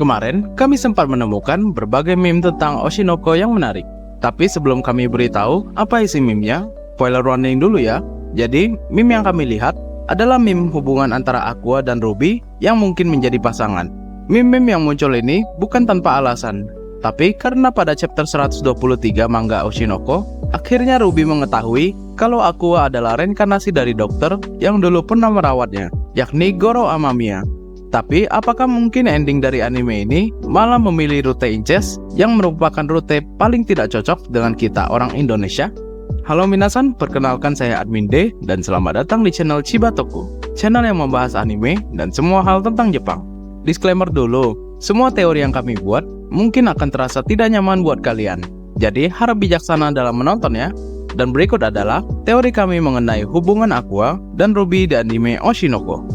Kemarin, kami sempat menemukan berbagai meme tentang Oshinoko yang menarik. Tapi sebelum kami beritahu apa isi meme-nya, spoiler warning dulu ya. Jadi, meme yang kami lihat adalah meme hubungan antara Aqua dan Ruby yang mungkin menjadi pasangan. Meme-meme yang muncul ini bukan tanpa alasan, tapi karena pada chapter 123 manga Oshinoko, akhirnya Ruby mengetahui kalau Aqua adalah reinkarnasi dari dokter yang dulu pernah merawatnya, yakni Goro Amamiya. Tapi apakah mungkin ending dari anime ini malah memilih rute Inches yang merupakan rute paling tidak cocok dengan kita orang Indonesia? Halo minasan, perkenalkan saya Admin D dan selamat datang di channel Chibatoku, channel yang membahas anime dan semua hal tentang Jepang. Disclaimer dulu, semua teori yang kami buat mungkin akan terasa tidak nyaman buat kalian. Jadi harap bijaksana dalam menonton ya. Dan berikut adalah teori kami mengenai hubungan Aqua dan Ruby di anime Oshinoko.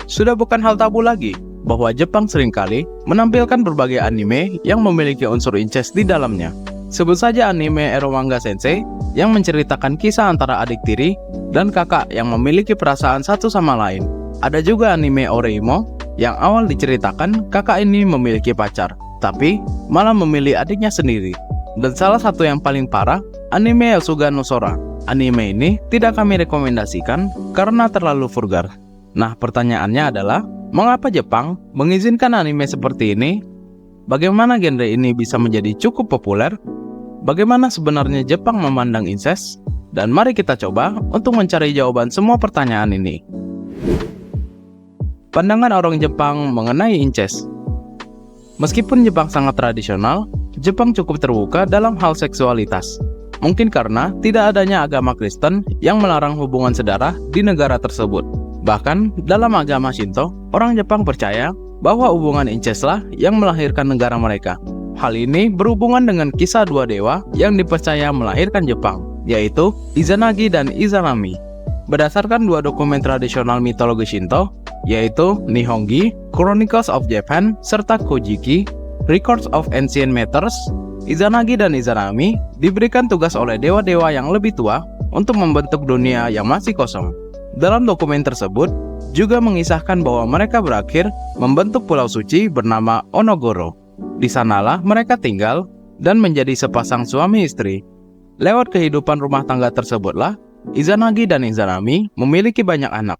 Sudah bukan hal tabu lagi bahwa Jepang seringkali menampilkan berbagai anime yang memiliki unsur incest di dalamnya. Sebut saja anime Eromanga Sensei yang menceritakan kisah antara adik tiri dan kakak yang memiliki perasaan satu sama lain. Ada juga anime Oreimo yang awal diceritakan kakak ini memiliki pacar, tapi malah memilih adiknya sendiri. Dan salah satu yang paling parah, anime Yasuga no Sora. Anime ini tidak kami rekomendasikan karena terlalu vulgar. Nah, pertanyaannya adalah, mengapa Jepang mengizinkan anime seperti ini? Bagaimana genre ini bisa menjadi cukup populer? Bagaimana sebenarnya Jepang memandang incest? Dan mari kita coba untuk mencari jawaban semua pertanyaan ini. Pandangan orang Jepang mengenai incest. Meskipun Jepang sangat tradisional, Jepang cukup terbuka dalam hal seksualitas. Mungkin karena tidak adanya agama Kristen yang melarang hubungan saudara di negara tersebut. Bahkan dalam agama Shinto, orang Jepang percaya bahwa hubungan incestlah yang melahirkan negara mereka. Hal ini berhubungan dengan kisah dua dewa yang dipercaya melahirkan Jepang, yaitu Izanagi dan Izanami. Berdasarkan dua dokumen tradisional mitologi Shinto, yaitu Nihongi, Chronicles of Japan, serta Kojiki, Records of Ancient Matters, Izanagi dan Izanami diberikan tugas oleh dewa-dewa yang lebih tua untuk membentuk dunia yang masih kosong. Dalam dokumen tersebut juga mengisahkan bahwa mereka berakhir membentuk pulau suci bernama Onogoro. Di sanalah mereka tinggal dan menjadi sepasang suami istri. Lewat kehidupan rumah tangga tersebutlah, Izanagi dan Izanami memiliki banyak anak.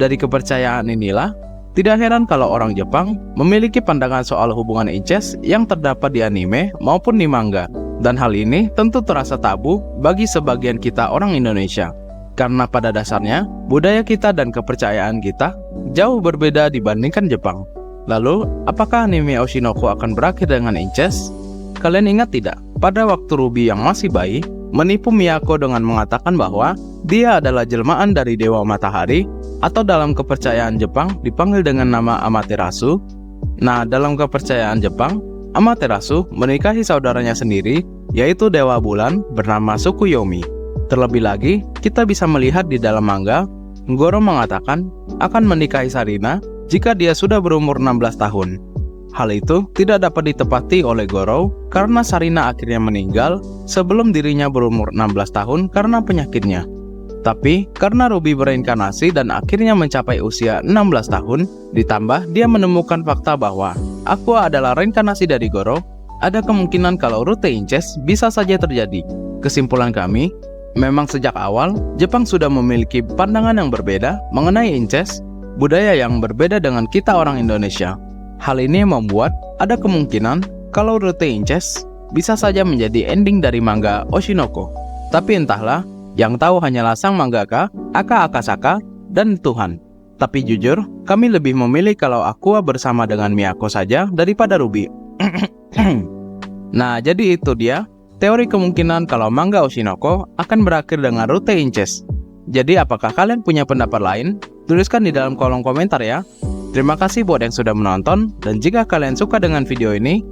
Dari kepercayaan inilah, tidak heran kalau orang Jepang memiliki pandangan soal hubungan incest yang terdapat di anime maupun di manga. Dan hal ini tentu terasa tabu bagi sebagian kita orang Indonesia. Karena pada dasarnya, budaya kita dan kepercayaan kita jauh berbeda dibandingkan Jepang. Lalu, apakah anime Oshinoko akan berakhir dengan incest? Kalian ingat tidak, pada waktu Ruby yang masih bayi, menipu Miyako dengan mengatakan bahwa dia adalah jelmaan dari Dewa Matahari, atau dalam kepercayaan Jepang dipanggil dengan nama Amaterasu. Nah, dalam kepercayaan Jepang, Amaterasu menikahi saudaranya sendiri, yaitu Dewa Bulan bernama Tsukuyomi. Terlebih lagi, kita bisa melihat di dalam manga, Goro mengatakan akan menikahi Sarina jika dia sudah berumur 16 tahun. Hal itu tidak dapat ditepati oleh Goro karena Sarina akhirnya meninggal sebelum dirinya berumur 16 tahun karena penyakitnya. Tapi karena Ruby bereinkarnasi dan akhirnya mencapai usia 16 tahun, ditambah dia menemukan fakta bahwa Aqua adalah reinkarnasi dari Goro, ada kemungkinan kalau rute incest bisa saja terjadi. Kesimpulan kami, memang sejak awal, Jepang sudah memiliki pandangan yang berbeda mengenai incest, budaya yang berbeda dengan kita orang Indonesia. Hal ini membuat ada kemungkinan kalau rute incest bisa saja menjadi ending dari manga Oshinoko. Tapi entahlah, yang tahu hanyalah sang mangaka, Aka Akasaka, dan Tuhan. Tapi jujur, kami lebih memilih kalau Aqua bersama dengan Miyako saja daripada Ruby. Nah, jadi itu dia teori kemungkinan kalau manga Oshinoko akan berakhir dengan rute incest. Jadi apakah kalian punya pendapat lain? Tuliskan di dalam kolom komentar ya. Terima kasih buat yang sudah menonton, dan jika kalian suka dengan video ini,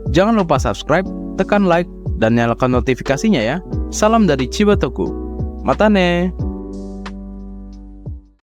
jangan lupa subscribe, tekan like, dan nyalakan notifikasinya ya. Salam dari Chibatoku. Mata ne!